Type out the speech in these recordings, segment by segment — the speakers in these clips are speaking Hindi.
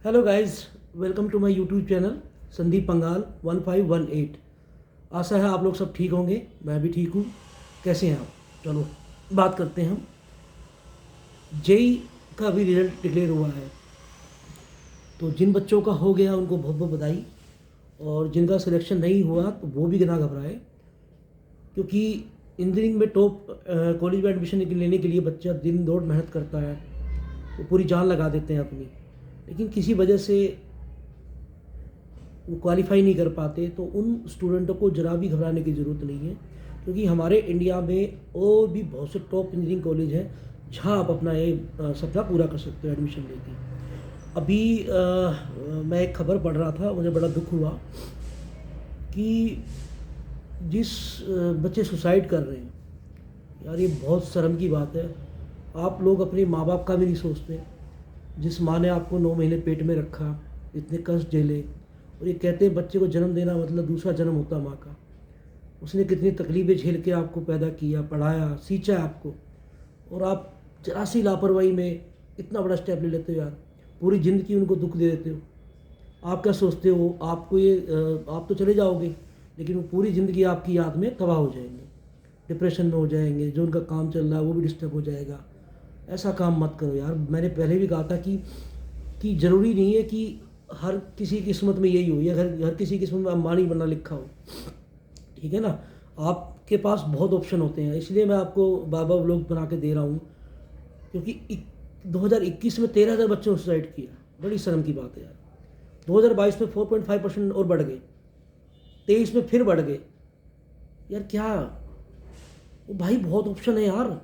Hello guys, welcome to my YouTube channel Sandeep Pangal 1518। आशा है आप लोग सब ठीक होंगे। मैं भी ठीक हूँ। कैसे हैं आप? चलो बात करते हैं हम। जेई का भी रिजल्ट डिक्लेयर हुआ है, तो जिन बच्चों का हो गया उनको बहुत बहुत बधाई, और जिनका सिलेक्शन नहीं हुआ तो वो भी ना घबराए, क्योंकि इंजीनियरिंग में टॉप कॉलेज में एडमिशन लेने के लिए बच्चा दिन दौड़ मेहनत करता है, वो पूरी जान लगा देते हैं अपनी। लेकिन किसी वजह से वो क्वालिफाई नहीं कर पाते, तो उन स्टूडेंटों को ज़रा भी घबराने की ज़रूरत नहीं है, क्योंकि हमारे इंडिया में और भी बहुत से टॉप इंजीनियरिंग कॉलेज हैं जहाँ आप अपना ये सपना पूरा कर सकते हो एडमिशन लेके। अभी मैं एक खबर पढ़ रहा था, मुझे बड़ा दुख हुआ कि जिस बच्चे सुसाइड कर रहे हैं, यार ये बहुत शर्म की बात है। आप लोग अपने माँ बाप का भी नहीं सोचते। जिस माँ ने आपको 9 महीने पेट में रखा, इतने कष्ट झेले, और ये कहते हैं बच्चे को जन्म देना मतलब दूसरा जन्म होता माँ का। उसने कितनी तकलीफ़ें झेल के आपको पैदा किया, पढ़ाया, सींचा आपको, और आप जरा सी लापरवाही में इतना बड़ा स्टेप ले लेते हो यार। पूरी ज़िंदगी उनको दुख दे देते हो। आप क्या सोचते हो? आपको ये आप तो चले जाओगे, लेकिन वो पूरी ज़िंदगी आपकी याद में तबाह हो जाएंगे, डिप्रेशन में हो जाएंगे, जो उनका काम चल रहा है वो भी डिस्टर्ब हो जाएगा। ऐसा काम मत करो यार। मैंने पहले भी कहा था कि ज़रूरी नहीं है कि हर किसी की किस्मत में यही हो, या हर किसी की किस्मत में अंबानी बनना लिखा हो, ठीक है ना। आपके पास बहुत ऑप्शन होते हैं, इसलिए मैं आपको बार बार व्लॉग बना के दे रहा हूँ, क्योंकि 2021 में 13,000 बच्चों ने सुसाइड किया। बड़ी शर्म की बात है यार। 2022 में 4.5% और बढ़ गए, 23 में फिर बढ़ गए। यार क्या वो भाई, बहुत ऑप्शन है यार,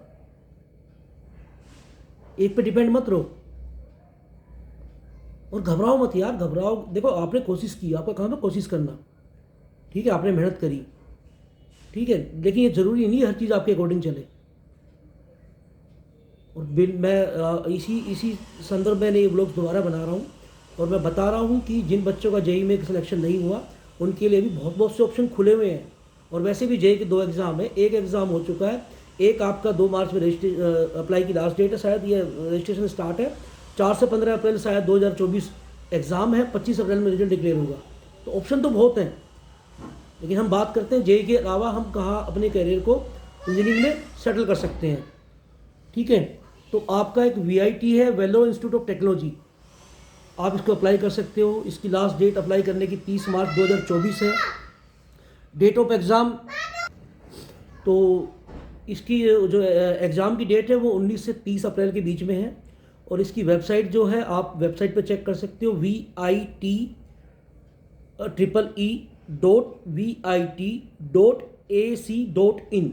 एक पे डिपेंड मत रहो। और घबराओ मत यार, घबराओ। देखो, आपने कोशिश की, आपका काम है कोशिश करना, ठीक है, आपने मेहनत करी, ठीक है, लेकिन ये ज़रूरी नहीं हर चीज़ आपके अकॉर्डिंग चले। और मैं इसी संदर्भ में ये ब्लॉग्स दोबारा बना रहा हूँ, और मैं बता रहा हूँ कि जिन बच्चों का जेई में सिलेक्शन नहीं हुआ उनके लिए भी बहुत बहुत से ऑप्शन खुले हुए हैं। और वैसे भी जेई के 2 एग्ज़ाम है, एक एग्ज़ाम हो चुका है, एक आपका 2 मार्च में अप्लाई की लास्ट डेट है, शायद ये रजिस्ट्रेशन स्टार्ट है। 4 से 15 अप्रैल शायद 2024 एग्ज़ाम है, 25 अप्रैल में रिजल्ट डिक्लेयर होगा। तो ऑप्शन तो बहुत हैं, लेकिन हम बात करते हैं जेई के अलावा हम कहाँ अपने करियर को इंजीनियरिंग में सेटल कर सकते हैं, ठीक है। तो आपका एक वीआईटी है, वेलोर इंस्टीट्यूट ऑफ टेक्नोलॉजी, आप इसको अप्लाई कर सकते हो। इसकी लास्ट डेट अप्लाई करने की 30 मार्च 2024 है। डेट ऑफ एग्ज़ाम, तो इसकी जो एग्ज़ाम की डेट है वो 19 से 30 अप्रैल के बीच में है। और इसकी वेबसाइट जो है, आप वेबसाइट पर चेक कर सकते हो, VIT.EE.VIT.AC.in।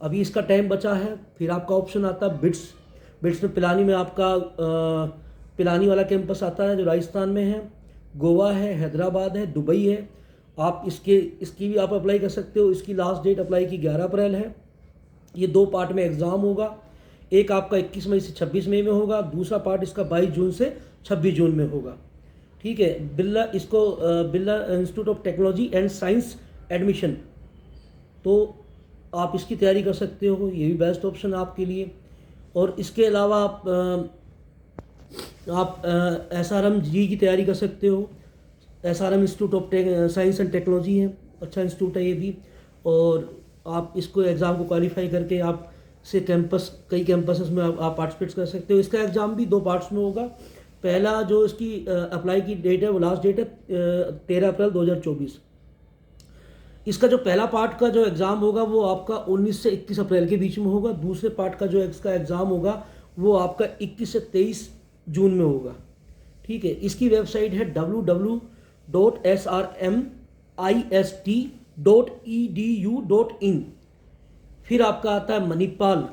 अभी इसका टाइम बचा है। फिर आपका ऑप्शन आता है बिट्स। बिट्स में पिलानी में आपका पिलानी वाला कैंपस आता है जो राजस्थान में है, गोवा है, हैदराबाद है, दुबई है। आप इसकी भी आप अप्लाई कर सकते हो। इसकी लास्ट डेट अप्लाई की 11 अप्रैल है। ये 2 पार्ट में एग्ज़ाम होगा। एक आपका 21 मई से 26 मई में होगा, दूसरा पार्ट इसका 22 जून से 26 जून में होगा, ठीक है। Birla institute of technology and science admission, तो आप इसकी तैयारी कर सकते हो, ये भी बेस्ट ऑप्शन है आपके लिए। और इसके अलावा आप SRM जी की तैयारी कर सकते हो। SRM institute of science and technology है, अच्छा इंस्टीट्यूट है ये भी। और आप इसको एग्ज़ाम को क्वालिफाई करके आप से कई कैंपसेस में आप पार्टिसिपेट कर सकते हो। इसका एग्ज़ाम भी 2 पार्ट्स में होगा। पहला जो इसकी अप्लाई की डेट है वो लास्ट डेट है 13 अप्रैल 2024। इसका जो पहला पार्ट का जो एग्ज़ाम होगा वो आपका 19 से 21 अप्रैल के बीच में होगा। दूसरे पार्ट का जो इसका एग्ज़ाम होगा वो आपका 21 से 23 जून में होगा, ठीक है। इसकी वेबसाइट है www.srmist.edu.in। फिर आपका आता है मणिपाल,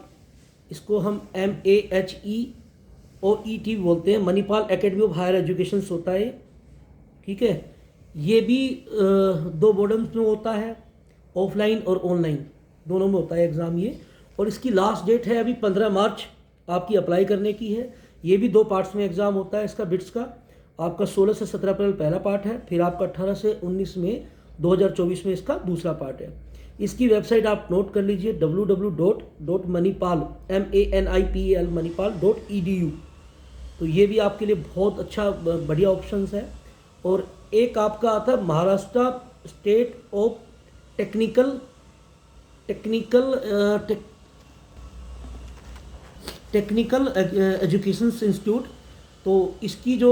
इसको हम MAHEOET बोलते हैं, Manipal academy of higher education होता है, ठीक है। ये भी 2 मोड्स में होता है, ऑफलाइन और ऑनलाइन दोनों में होता है एग्ज़ाम ये। और इसकी लास्ट डेट है अभी 15 मार्च आपकी अप्लाई करने की है। ये भी 2 पार्ट्स में एग्ज़ाम होता है इसका बिट्स का। आपका 16 से 17 अप्रैल पहला पार्ट है, फिर आपका 18 से 19 मई 2024 में इसका दूसरा पार्ट है। इसकी वेबसाइट आप नोट कर लीजिए, www.manipal.edu। तो ये भी आपके लिए बहुत अच्छा बढ़िया ऑप्शंस है। और एक आपका आता Maharashtra state of technical technical technical education institute. तो इसकी जो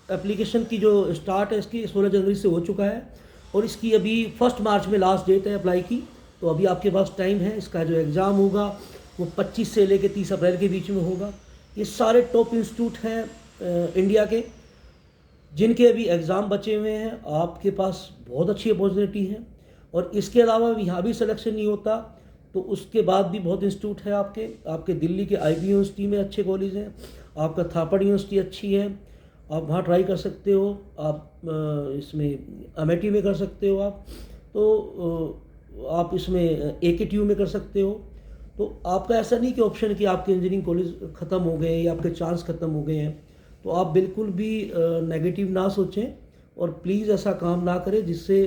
एप्लीकेशन की जो स्टार्ट है इसकी 16 जनवरी से हो चुका है, और इसकी अभी 1 मार्च में लास्ट डेट है अप्लाई की। तो अभी आपके पास टाइम है। इसका जो एग्ज़ाम होगा वो 25 से लेकर 30 अप्रैल के बीच में होगा। ये सारे टॉप इंस्टीट्यूट हैं इंडिया के, जिनके अभी एग्ज़ाम बचे हुए हैं। आपके पास बहुत अच्छी अपॉर्चुनिटी है। और इसके अलावा यहाँ भी सिलेक्शन नहीं होता तो उसके बाद भी बहुत इंस्टीट्यूट है आपके दिल्ली के IB यूनिवर्सिटी में अच्छे कॉलेज हैं, आपका थापड़ यूनिवर्सिटी अच्छी है, आप वहाँ ट्राई कर सकते हो। आप इसमें अमेठी में कर सकते हो आप, तो आप इसमें AKTU में कर सकते हो। तो आपका ऐसा नहीं कि ऑप्शन कि आपके इंजीनियरिंग कॉलेज ख़त्म हो गए या आपके चांस ख़त्म हो गए हैं। तो आप बिल्कुल भी नेगेटिव ना सोचें और प्लीज़ ऐसा काम ना करें जिससे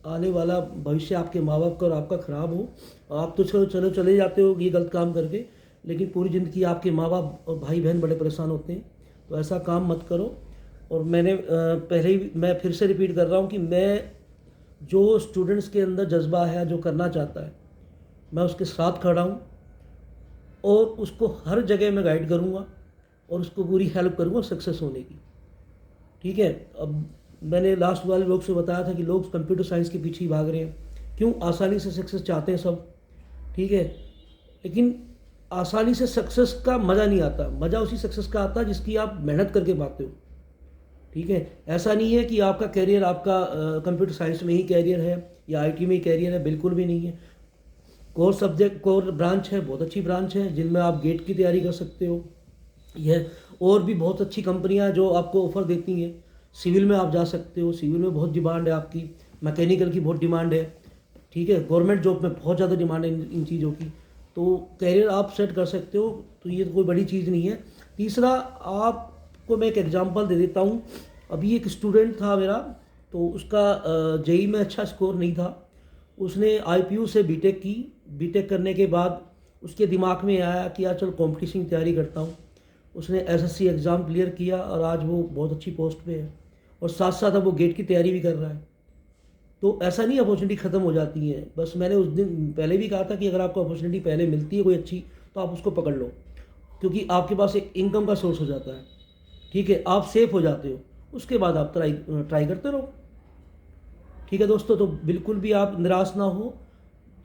आने वाला भविष्य आपके माँ बाप का और आपका ख़राब हो। आप तो चलो चले जाते हो ये गलत काम करके, लेकिन पूरी ज़िंदगी आपके माँ बाप और भाई बहन बड़े परेशान होते हैं। तो ऐसा काम मत करो। और मैंने पहले ही मैं फिर से रिपीट कर रहा हूँ कि मैं जो स्टूडेंट्स के अंदर जज्बा है, जो करना चाहता है, मैं उसके साथ खड़ा हूँ और उसको हर जगह मैं गाइड करूँगा और उसको पूरी हेल्प करूँगा सक्सेस होने की। ठीक है। अब मैंने लास्ट वाले लोग से बताया था कि लोग कंप्यूटर साइंस के पीछे ही भाग रहे हैं। क्यों? आसानी से सक्सेस चाहते हैं सब। ठीक है, लेकिन आसानी से सक्सेस का मज़ा नहीं आता। मज़ा उसी सक्सेस का आता है जिसकी आप मेहनत करके पाते हो। ठीक है, ऐसा नहीं है कि आपका कैरियर आपका कंप्यूटर साइंस में ही कैरियर है या IT में ही कैरियर है, बिल्कुल भी नहीं है। कोर सब्जेक्ट, कोर ब्रांच है, बहुत अच्छी ब्रांच है जिनमें आप गेट की तैयारी कर सकते हो। यह और भी बहुत अच्छी कंपनियां जो आपको ऑफ़र देती हैं। सिविल में आप जा सकते हो, सिविल में बहुत डिमांड है आपकी। मैकेनिकल की बहुत डिमांड है। ठीक है, गवर्नमेंट जॉब में बहुत ज़्यादा डिमांड है इन चीज़ों की। तो कैरियर आप सेट कर सकते हो, तो ये कोई बड़ी चीज़ नहीं है। तीसरा, आपको मैं एक एग्जांपल दे देता हूँ। अभी एक स्टूडेंट था मेरा, तो उसका JEE में अच्छा स्कोर नहीं था। उसने IPU से बीटेक की। बीटेक करने के बाद उसके दिमाग में आया कि यार चल कॉम्पिटिशन की तैयारी करता हूँ। उसने SSC एग्ज़ाम क्लियर किया और आज वो बहुत अच्छी पोस्ट पे है, और साथ साथ अब वो गेट की तैयारी भी कर रहा है। तो ऐसा नहीं अपॉर्चुनिटी ख़त्म हो जाती है। बस मैंने उस दिन पहले भी कहा था कि अगर आपको अपॉर्चुनिटी पहले मिलती है कोई अच्छी, तो आप उसको पकड़ लो, क्योंकि आपके पास एक इनकम का सोर्स हो जाता है। ठीक है, आप सेफ हो जाते हो। उसके बाद आप ट्राई करते रहो। ठीक है दोस्तों, तो बिल्कुल भी आप निराश ना हो।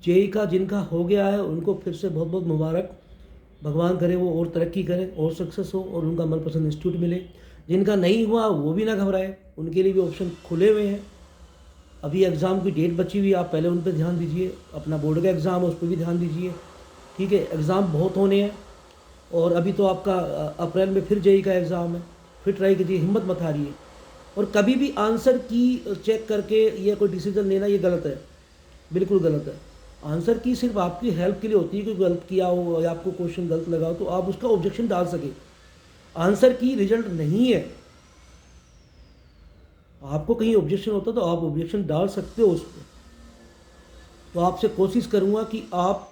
JEE का जिनका हो गया है उनको फिर से बहुत बहुत मुबारक। भगवान करे वो और तरक्की करें और सक्सेस हो और उनका मनपसंद इंस्टीट्यूट मिले। जिनका नहीं हुआ वो भी ना घबराए, उनके लिए भी ऑप्शन खुले हुए हैं। अभी एग्ज़ाम की डेट बची हुई है, आप पहले उन पर ध्यान दीजिए। अपना बोर्ड का एग्ज़ाम है उस पर भी ध्यान दीजिए। ठीक है, एग्ज़ाम बहुत होने हैं, और अभी तो आपका अप्रैल में फिर JEE का एग्ज़ाम है। फिर ट्राई कीजिए, हिम्मत मत हारिए। और कभी भी आंसर की चेक करके ये कोई डिसीजन लेना ये गलत है, बिल्कुल गलत है। आंसर की सिर्फ आपकी हेल्प के लिए होती है कि गलत किया हो या आपको क्वेश्चन गलत लगा हो तो आप उसका ऑब्जेक्शन डाल सके। आंसर की रिजल्ट नहीं है। आपको कहीं ऑब्जेक्शन होता तो आप ऑब्जेक्शन डाल सकते हो उस पर। तो आपसे कोशिश करूँगा कि आप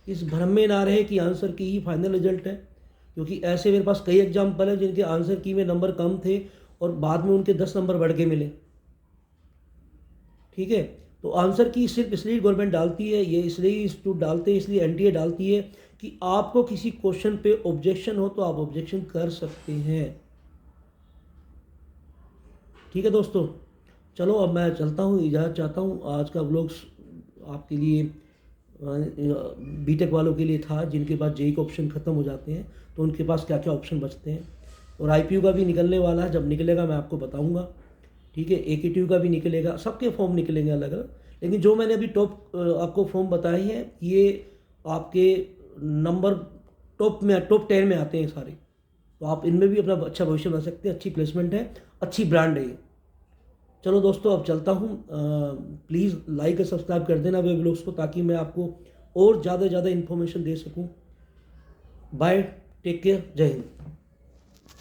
इस भ्रम में ना रहे कि आंसर की ही फाइनल रिजल्ट है, क्योंकि ऐसे मेरे पास कई एग्जाम्पल हैं जिनके आंसर की में नंबर कम थे और बाद में उनके 10 नंबर बढ़ के मिले। ठीक है, तो आंसर की सिर्फ इसलिए गवर्नमेंट डालती है, ये इसलिए इंस्टीट्यूट डालते हैं, इसलिए NTA डालती है कि आपको किसी क्वेश्चन पे ऑब्जेक्शन हो तो आप ऑब्जेक्शन कर सकते हैं। ठीक है दोस्तों, चलो अब मैं चलता हूँ, इजाज़त चाहता हूँ। आज का व्लॉग आपके लिए बीटेक वालों के लिए था जिनके पास JEE के ऑप्शन ख़त्म हो जाते हैं, तो उनके पास क्या क्या ऑप्शन बचते हैं। और IPU का भी निकलने वाला है, जब निकलेगा मैं आपको बताऊँगा। ठीक है, AKTU का भी निकलेगा, सबके फॉर्म निकलेंगे अलग अलग। लेकिन जो मैंने अभी टॉप आपको फॉर्म बताई है, ये आपके नंबर टॉप 10 में आते हैं सारे। तो आप इनमें भी अपना अच्छा भविष्य बना सकते हैं। अच्छी प्लेसमेंट है, अच्छी ब्रांड है ये। चलो दोस्तों, अब चलता हूँ। प्लीज़ लाइक और सब्सक्राइब कर देना वे ब्लॉग्स को, ताकि मैं आपको और ज़्यादा से ज़्यादा इन्फॉर्मेशन दे सकूँ। बाय, टेक केयर, जय हिंद।